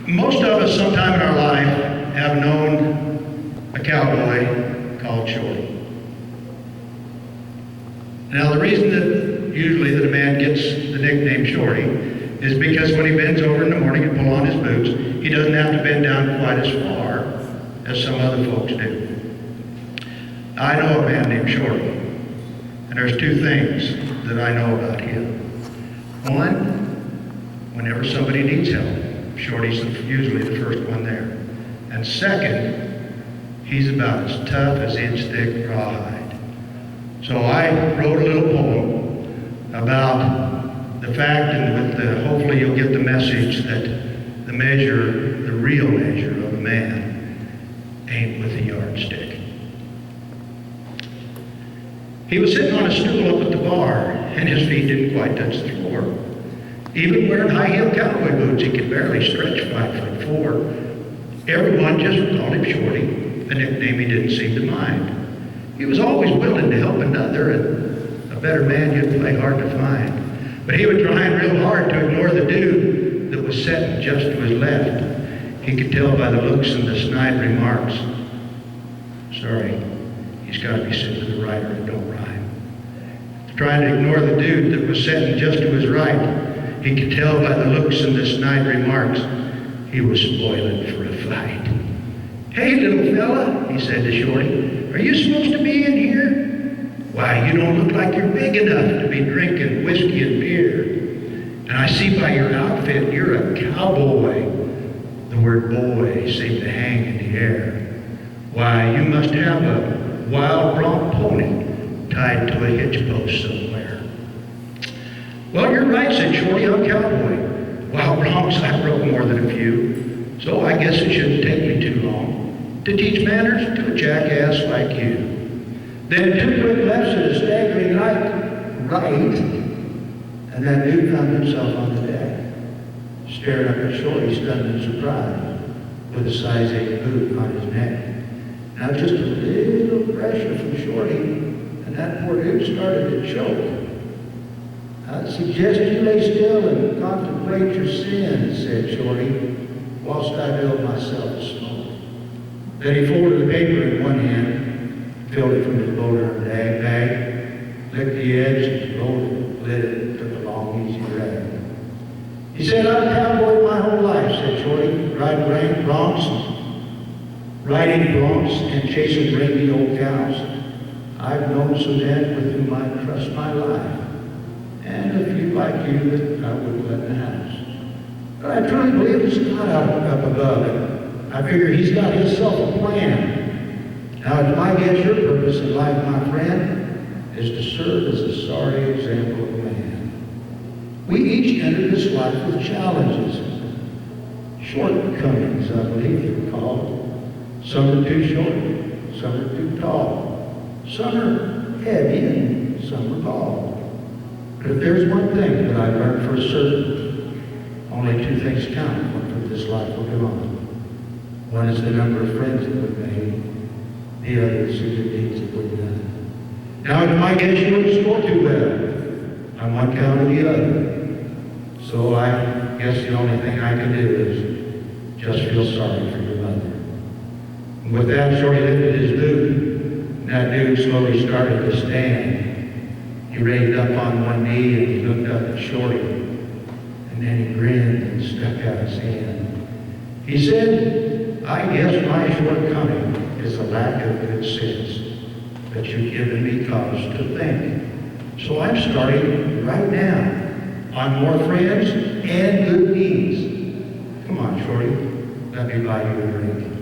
Most of us sometime in our life have known a cowboy called Shorty. Now the reason that usually that a man gets the nickname Shorty is because when he bends over in the morning and pull on his boots, he doesn't have to bend down quite as far as some other folks do. I know a man named Shorty, and there's two things that I know about him. One, whenever somebody needs help, Shorty's usually the first one there. And second, he's about as tough as inch-thick rawhide. So I wrote a little poem about the fact, and hopefully you'll get the message that the real measure of a man ain't with a yardstick. He was sitting on a stool up at the bar, and his feet didn't quite touch the floor. Even wearing high-heel cowboy boots, he could barely stretch 5'4". Everyone just called him Shorty, a nickname he didn't seem to mind. He was always willing to help another, and a better man you'd play hard to find. But he was trying real hard to ignore the dude that was sitting just to his left. He could tell by the looks and the snide remarks. Sorry, he's got to be sitting to the right or it don't rhyme. Trying to ignore the dude that was sitting just to his right. He could tell by the looks and the snide remarks he was spoiling for a fight. "Hey, little fella," he said to Shorty, "are you supposed to be in here? Why, you don't look like you're big enough to be drinking whiskey and beer. And I see by your outfit you're a cowboy." The word boy seemed to hang in the air. "Why, you must have a wild bronc pony tied to a hitch post somewhere." "Well, you're right," said Shorty, "I'm cowboy. Wild broncs, I broke more than a few. So I guess it shouldn't take me too long to teach manners to a jackass like you." Then 2 quick lefts at a staggering right, and that dude found himself on the deck, staring up at Shorty, stunned and surprised, with a size 8 boot on his neck. Now just a little pressure from Shorty, and that poor dude started to choke. "I'd suggest you lay still and contemplate your sins," said Shorty, "whilst I build myself a smoke." Then he folded the paper in one hand, filled it from his boulder bag, licked the edge, rolled it, lit it, and took a long, easy drag. He said, "I'm a cowboy my whole life," said Shorty, riding broncs and chasing rangy old cows. "I've known some men with whom I trust my life, and a few like you that I wouldn't let in the house. But I truly believe it's God up above it. I figure he's got himself a plan. Now, it's my guess your purpose in life, my friend, is to serve as a sorry example of man. We each enter this life with challenges, shortcomings, I believe they're called. Some are too short, some are too tall, some are heavy, and some are bald. But if there's one thing that I've learned for certain, only 2 things count for this life will go on. One is the number of friends that we've made, the other is the good deeds that we've done. Now, in my case, you wouldn't score too well on one count or the other. So I guess the only thing I can do is just feel sorry for your mother. And with that, Shorty lifted his boot, and that dude slowly started to stand. He raised up on one knee and he looked up at Shorty, and then he grinned and stuck out his hand. He said, "I guess my shortcoming is a lack of good sense, but you've given me cause to think. So I'm starting right now on more friends and good deeds. Come on, Shorty, let me buy you a drink."